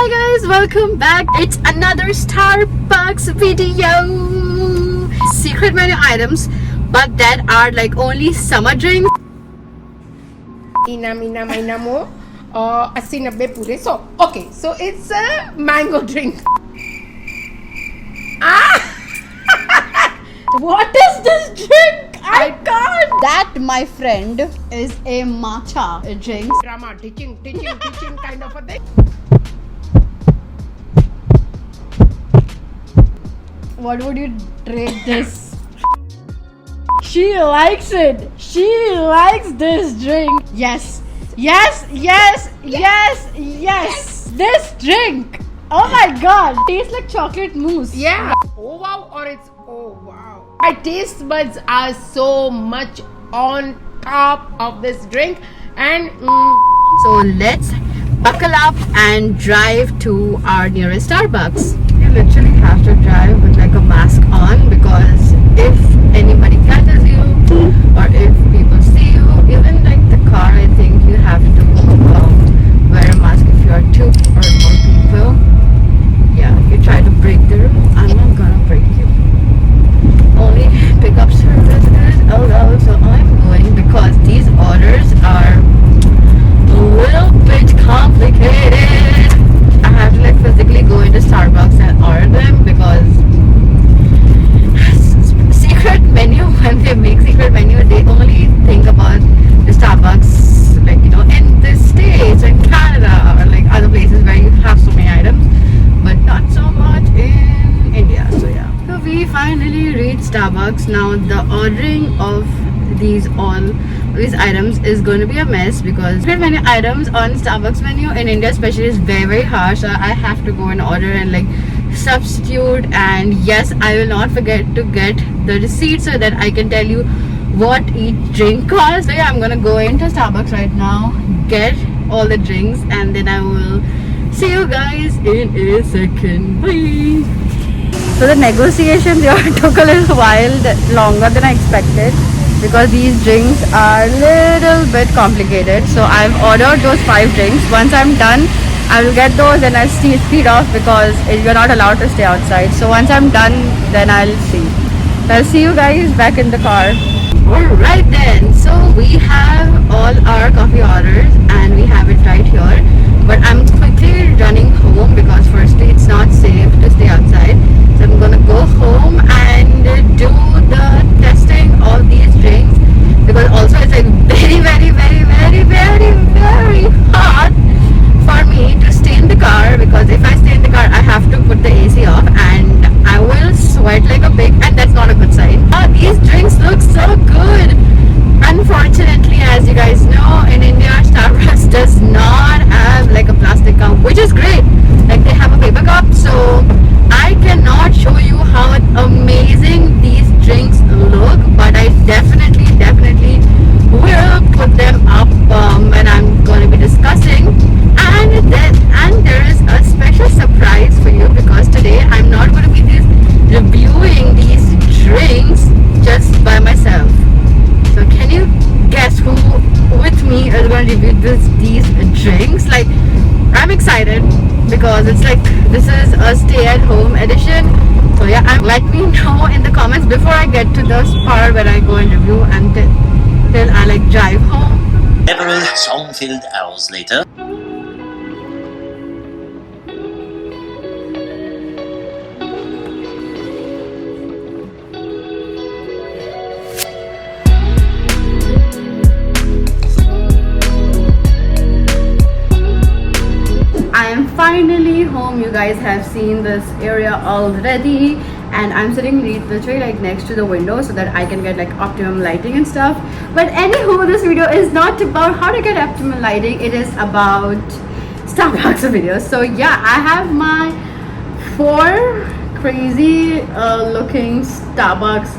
Hi guys, welcome back. It's another Starbucks video. Secret menu items, but that are like only summer drinks. Ina mo 80-90 pure. So okay, so it's a mango drink. What is this drink? I can't. That, my friend, is a matcha drink. Drama, teaching kind of a thing. What would you rate this? She likes it. She likes this drink. Yes. This drink. Oh my god. Tastes like chocolate mousse. Yeah. Oh wow, or it's oh wow. My taste buds are so much on top of this drink, and So let's buckle up and drive to our nearest Starbucks. You literally have to drive with like a mask on, because if anybody catches you or if people see you, even like the car, I think you have to wear a mask if you are two or more people. Yeah, you try to break the rule, I'm not gonna break you. Only pickup service is allowed, so I'm going because these orders are a little bit complicated. I have to like physically go into Starbucks and order them, because secret menu, when they make secret menu, they only think about the Starbucks, like, you know, in the States and Canada or like other places where you have so many items, but not so much in India. So yeah, so we finally reached Starbucks. Now the ordering of these items is going to be a mess, because secret menu items on Starbucks menu in India especially is very harsh. So I have to go and order and like substitute, and yes, I will not forget to get the receipt so that I can tell you what each drink costs. So yeah, I'm gonna go into Starbucks right now, get all the drinks, and then I will see you guys in a second. Bye. So the negotiations here took a little while longer than I expected, because these drinks are a little bit complicated. So I've ordered those 5 drinks. Once I'm done, I will get those and I'll speed off, because you're not allowed to stay outside. So once I'm done, then I'll see. So I'll see you guys back in the car. Alright then, so we have all our coffee orders and we have it right here. But I'm quickly running home, because firstly it's not safe to stay outside. So I'm gonna go home and do the testing of these drinks, because also it's like very hot for me to stay in the car, because if I stay in the car I have to put the AC off and I will sweat like a pig, and that's not a good sign. These drinks look so good. Unfortunately, as you guys know, in India Starbucks does not have like a plastic cup, which is great. Like they have a paper cup, so I cannot show you how amazing these drinks look, but I definitely will put them up when I'm going to be discussing. And there is a special surprise for you, because today I'm not going to be reviewing these drinks just by myself. So can you guess who with me is going to review these drinks? Like, I'm excited, because it's like this is a stay-at-home edition. So yeah, let me know in the comments before I get to the part where I go and review, and till I like drive home. Several song-filled hours later. I am finally home. You guys have seen this area already, and I'm sitting literally like next to the window so that I can get like optimum lighting and stuff. But anywho, this video is not about how to get optimum lighting, it is about Starbucks videos. So yeah, I have my 4 crazy looking Starbucks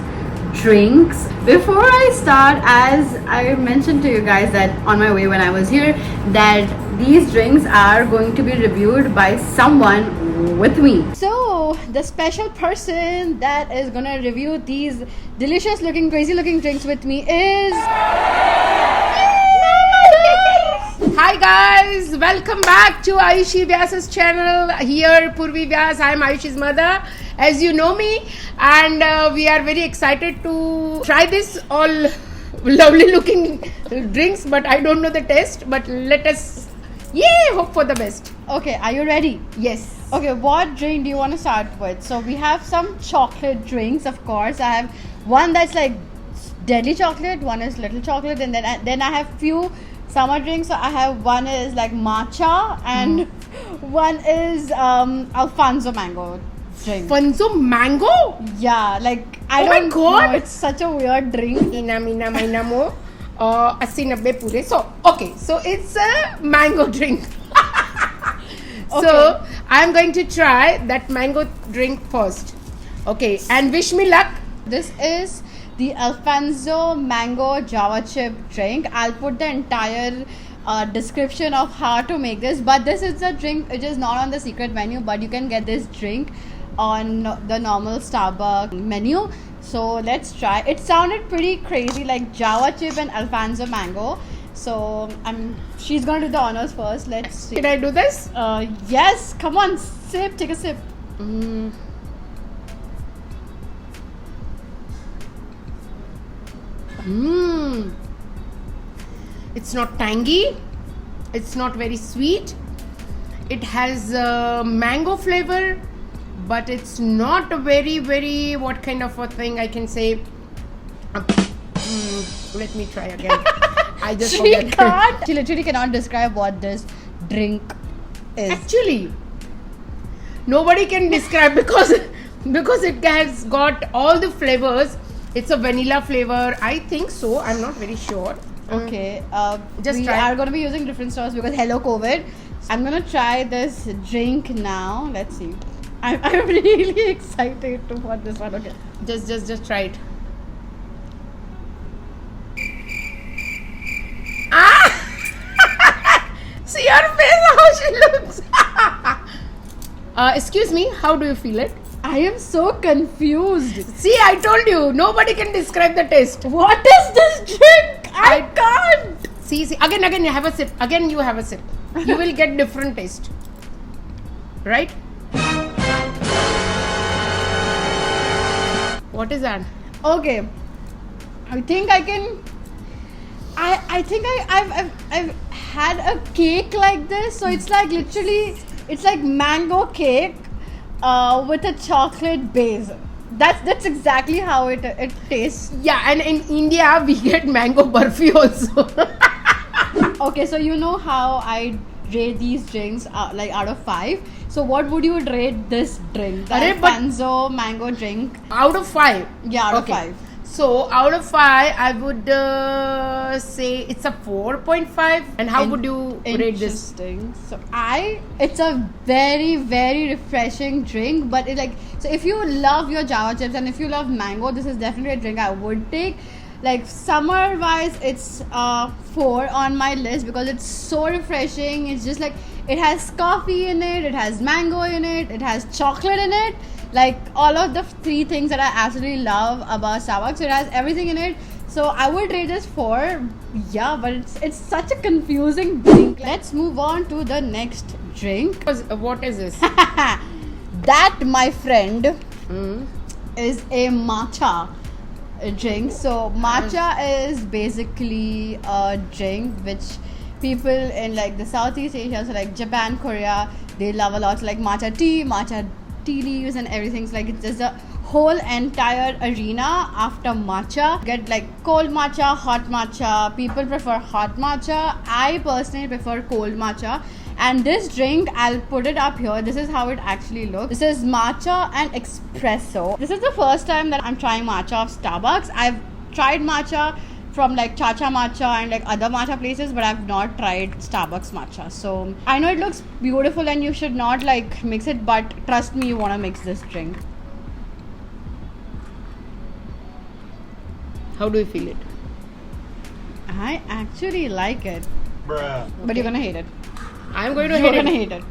drinks. Before I start, as I mentioned to you guys that on my way when I was here, that these drinks are going to be reviewed by someone with me. So the special person that is gonna review these delicious looking, crazy looking drinks with me is Hi guys, welcome back to Ayushi Vyas's channel. Here Purvi Vyas, I am Ayushi's mother, as you know me, and we are very excited to try this all lovely looking drinks, but I don't know the taste, but let us hope for the best. Okay, are you ready? Yes. Okay, what drink do you want to start with? So we have some chocolate drinks, of course. I have one that's like deadly chocolate, one is little chocolate, and then I have few summer drinks. So I have one is like matcha and one is Alfonso mango drink. Alfonso mango? Yeah, like I Oh my don't God. know, it's such a weird drink. Ina mina maina mo 80-90 pure. So okay, so it's a mango drink. So I'm going to try that mango drink first. Okay, and wish me luck. This is the Alfonso mango java chip drink. I'll put the entire description of how to make this, but this is a drink which is not on the secret menu, but you can get this drink on the normal Starbucks menu. So let's try. It sounded pretty crazy, like java chip and Alfonso mango. So she's gonna do the honors first. Let's see. Can I do this? Yes, come on, sip, take a sip. It's not tangy. It's not very sweet. It has mango flavor, but it's not a very what kind of a thing I can say. Let me try again. I just She forget. can't. She literally cannot describe what this drink is. Actually, nobody can describe because it has got all the flavors. It's a vanilla flavor, I think so. I'm not very sure. Okay, Just we try. are going to be using different stores because hello COVID. I'm going to try this drink now. Let's see. I'm really excited to for this one. Okay. Just try it. Ah! See her face, how she looks. Excuse me, how do you feel it? I am so confused. See, I told you, nobody can describe the taste. What is this drink? I can't. See, again, you have a sip. Again, you have a sip. You will get different taste. Right? What is that? Okay. I think I can. I think I've had a cake like this. So it's like literally, it's like mango cake with a chocolate base. That's exactly how it tastes. Yeah, and in India we get mango barfi also. Okay, so you know how I rate these drinks like out of 5. So what would you rate this drink? The Arre, but- Alfonso mango drink. Out of 5. Yeah, out of Okay. 5. So out of 5, I would say it's a 4.5. And how would you rate this? Interesting. So it's a very refreshing drink, but it so if you love your java chips and if you love mango, this is definitely a drink I would take. Like summer wise, it's 4 on my list because it's so refreshing. It's just like it has coffee in it, it has mango in it, it has chocolate in it. Like all of the 3 things that I absolutely love about Starbucks. It has everything in it. So I would rate this 4. Yeah, but it's such a confusing drink. Let's move on to the next drink. What is this? That, my friend, is a matcha drink. So matcha is basically a drink which people in like the Southeast Asia, so like Japan, Korea, they love a lot. So like matcha tea leaves and everything. So like it's just a whole entire arena after matcha. Get like cold matcha, hot matcha. People prefer hot matcha. I personally prefer cold matcha. And this drink, I'll put it up here. This is how it actually looks. This is matcha and espresso. This is the first time that I'm trying matcha of Starbucks. I've tried matcha from like Chacha Matcha and like other matcha places, but I've not tried Starbucks matcha. So I know it looks beautiful and you should not like mix it, but trust me, you want to mix this drink. How do you feel it? I actually like it. Bruh. But you're gonna hate it. I'm going to You're hate gonna it. hate it.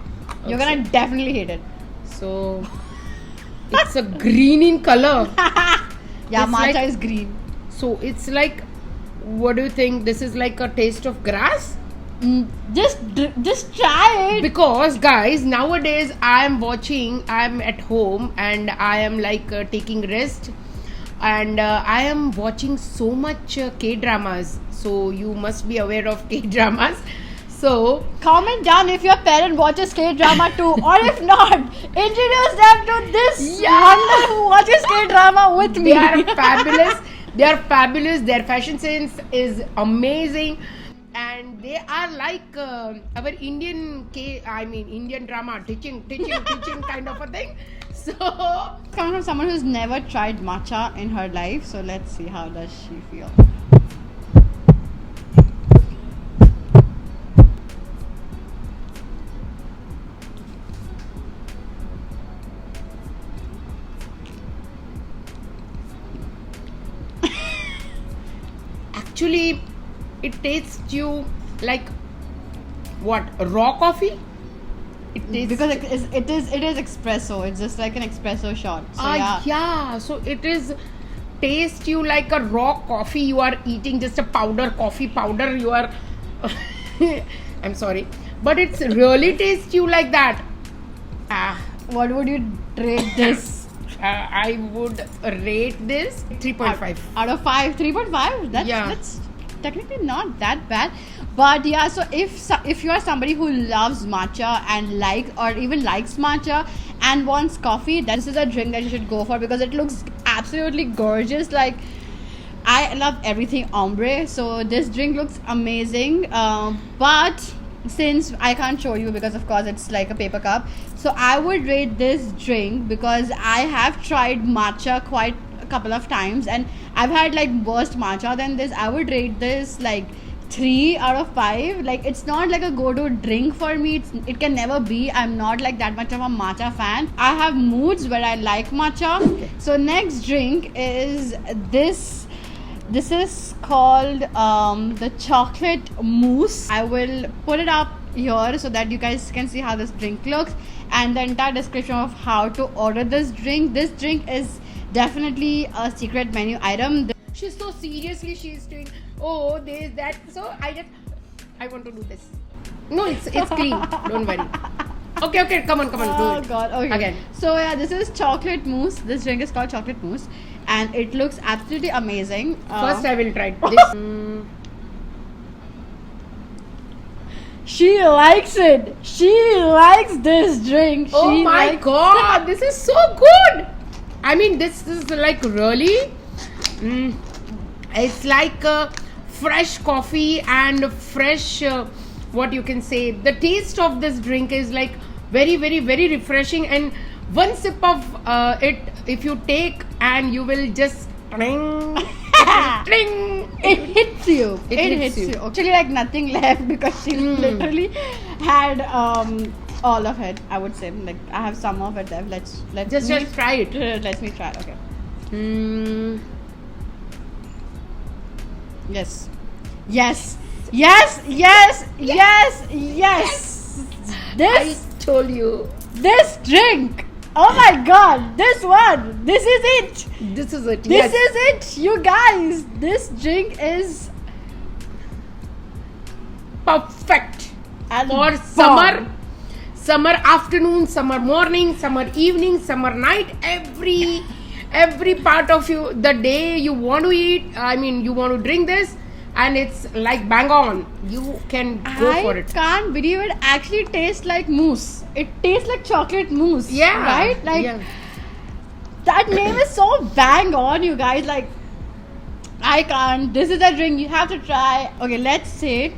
You're gonna definitely hate it. So it's a green in color. Yeah, It's matcha like- is green. So it's like, what do you think? This is like a taste of grass? Just try it. Because guys, nowadays I'm at home and I am like taking rest, and I am watching so much K-dramas, so you must be aware of K-dramas. So Comment down if your parent watches K-drama too, or if not, introduce them to this wonder who watches K-drama with me. they are fabulous. They are fabulous. Their fashion sense is amazing, and they are like our Indian Indian drama teaching kind of a thing. So Coming from someone who's never tried matcha in her life, so let's see how does she feel. actually, it tastes you like what, raw coffee? It tastes Because it is espresso. It's just like an espresso shot. So yeah. So it is taste you like a raw coffee. You are eating just a coffee powder. You are. I'm sorry, but it's really taste you like that. What would you rate this? I would rate this 3.5. Out of 5, 3.5. That's technically not that bad. But yeah, so if you are somebody who loves matcha and even likes matcha and wants coffee, this is a drink that you should go for because it looks absolutely gorgeous. Like, I love everything ombre, so this drink looks amazing. But since I can't show you because of course it's like a paper cup, so I would rate this drink, because I have tried matcha quite a couple of times and I've had like worse matcha than this. I would rate this like 3 out of 5. Like, it's not like a go-to drink for me. It can never be. I'm not like that much of a matcha fan. I have moods where I like matcha. So next drink is this. This is called the chocolate mousse. I will put it up here so that you guys can see how this drink looks and the entire description of how to order this drink. This drink is definitely a secret menu item. She's so seriously she's doing there's that, so I want to do this. No, it's clean, don't worry. Okay, come on, do it. God, okay. Again. So yeah, this is chocolate mousse. This drink is called chocolate mousse and it looks absolutely amazing. First I will try this. She likes it. She likes this drink. Oh my god, this is so good. I mean, this is like really it's like fresh coffee and fresh what you can say, the taste of this drink is like very, very, very refreshing, and one sip of it if you take and you will just tring, it hits you. It hits you. Actually, like nothing left because she literally had all of it. I would say, like, I have some of it left. Let's just try it. Let me try. Okay. Yes. I told you. This drink. Oh my god, this one. This is it. This is it. This is it, you guys. This drink is perfect and for summer afternoon, summer morning, summer evening, summer night, every part of the day you want to eat. I mean, you want to drink this, and it's like bang on. You can go for it. I can't believe it actually tastes like mousse. It tastes like chocolate mousse. Yeah. Right? Like, that name is so bang on, you guys. Like, I can't. This is a drink you have to try. Okay, let's say it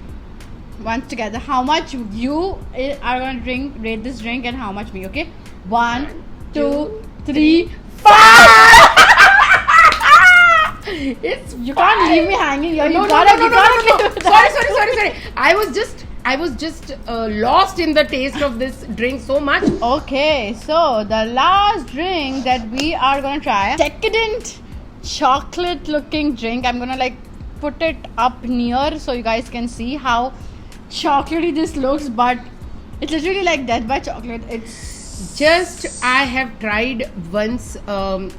once together. How much you are going to rate this drink and how much me, okay? 1, 2, 3, 5! You can't leave me hanging here. No. Sorry. I was just lost in the taste of this drink so much. Okay, so the last drink that we are gonna try, decadent chocolate looking drink. I'm gonna like put it up near so you guys can see how chocolatey this looks, but it's literally like Death by Chocolate. It's just, I have tried once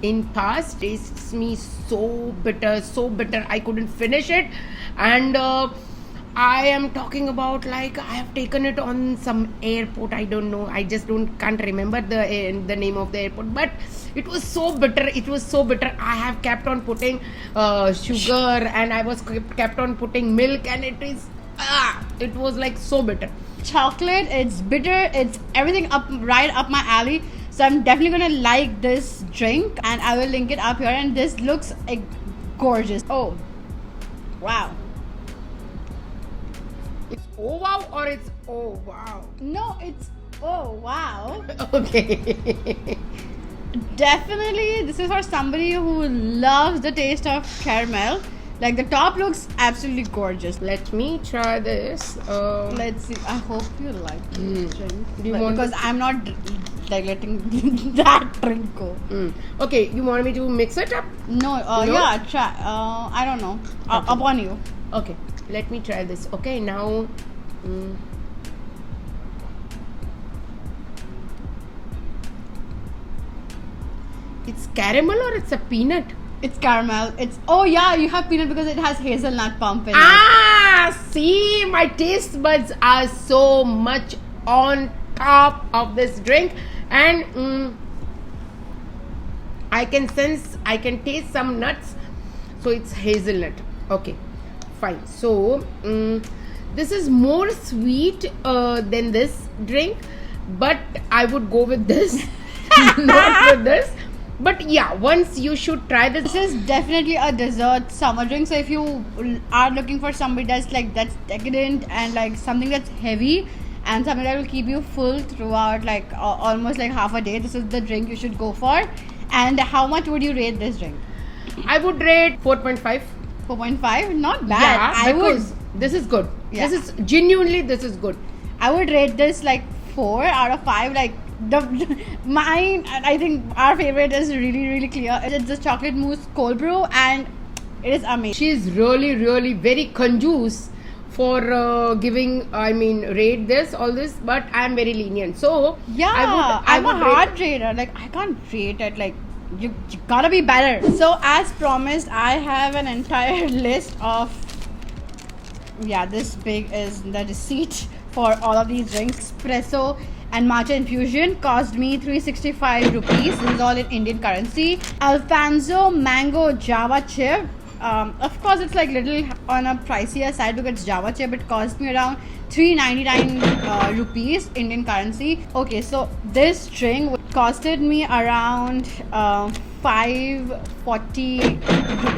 in past. Tastes me so bitter. I couldn't finish it, and I am talking about like I have taken it on some airport. I don't know. I just can't remember the name of the airport. But it was so bitter. It was so bitter. I have kept on putting sugar, and I was kept on putting milk, and it was like so bitter. Chocolate, it's bitter, it's everything right up my alley. So I'm definitely gonna like this drink, and I will link it up here. And this looks like gorgeous. Oh, wow. It's oh wow or it's oh wow? No, it's oh wow. Okay. Definitely, this is for somebody who loves the taste of caramel. Like the top looks absolutely gorgeous. Let me try this. Let's see. I hope you like this drink. Do you want because to- I'm not like letting that drink go. Okay, you want me to mix it up? No, No? yeah, try. I don't know. Okay. Upon you. Okay, let me try this. Okay, now. It's caramel or it's a peanut? It's caramel. It's yeah, you have peanut because it has hazelnut pump in it. See, my taste buds are so much on top of this drink, and I can taste some nuts. So it's hazelnut. Okay, fine. So this is more sweet than this drink, but I would go with this, not with this. But yeah, once you should try this. This is definitely a dessert summer drink. So if you are looking for somebody that's decadent and like something that's heavy and something that will keep you full throughout like almost like half a day, this is the drink you should go for. And how much would you rate this drink? I would rate 4.5. 4.5? Not bad. Yeah, because this is good. Yeah. This is genuinely good. I would rate this like 4 out of 5. Like mine, I think our favorite is really clear. It's the chocolate mousse cold brew, and it is amazing. She's really very conjuice for rate this all this, but I'm very lenient. So Yeah, I'm a hard rater. Like I can't rate it. Like you gotta be better. So as promised, I have an entire list of this big is the receipt for all of these drinks. Espresso and matcha infusion cost me 365 rupees. This is all in Indian currency. Alfonso mango java chip. Of course, it's like little on a pricier side because it's java chip. It cost me around 399 rupees Indian currency. Okay, so this drink costed me around 540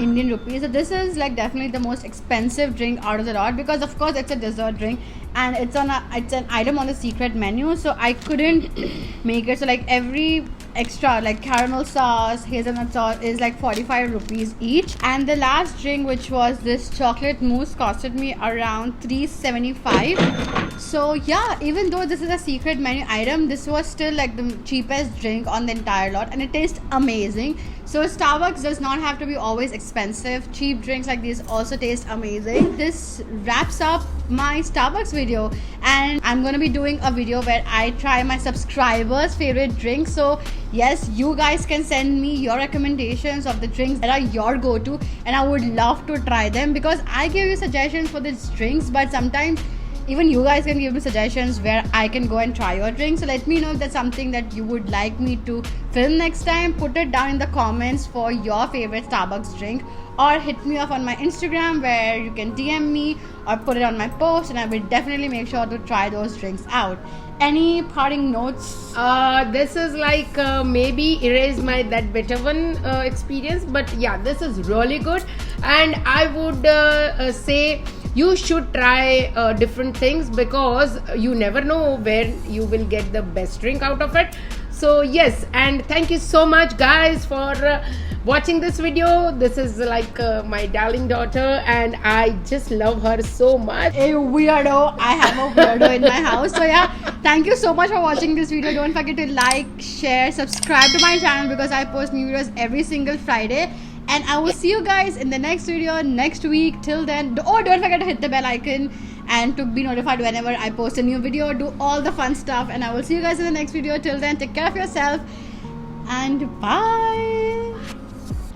Indian rupees. So this is like definitely the most expensive drink out of the lot because of course it's a dessert drink and it's an item on the secret menu. So I couldn't make it. So like every extra like caramel sauce, hazelnut sauce is like 45 rupees each. And the last drink, which was this chocolate mousse, costed me around 375. So yeah, even though this is a secret menu item, this was still like the cheapest drink on the entire lot, and it tastes amazing. So Starbucks does not have to be always expensive. Cheap drinks like these also taste amazing. This wraps up my Starbucks video, and I'm gonna be doing a video where I try my subscribers' favorite drinks. So yes, you guys can send me your recommendations of the drinks that are your go-to, and I would love to try them because I give you suggestions for these drinks, but sometimes even you guys can give me suggestions where I can go and try your drink. So let me know if that's something that you would like me to film next time. Put it down in the comments for your favorite Starbucks drink, or hit me up on my Instagram where you can DM me or put it on my post, and I will definitely make sure to try those drinks out. Any parting notes? This is like maybe erase my that better one experience, but yeah, this is really good, and I would say you should try different things because you never know where you will get the best drink out of it. So yes, and thank you so much guys for watching this video. This is like my darling daughter, and I just love her so much. A weirdo. I have a weirdo in my house. So yeah, thank you so much for watching this video. Don't forget to like, share, subscribe to my channel because I post new videos every single Friday. And I will see you guys in the next video next week. Till then, don't forget to hit the bell icon and to be notified whenever I post a new video. Do all the fun stuff, and I will see you guys in the next video. Till then, take care of yourself and bye.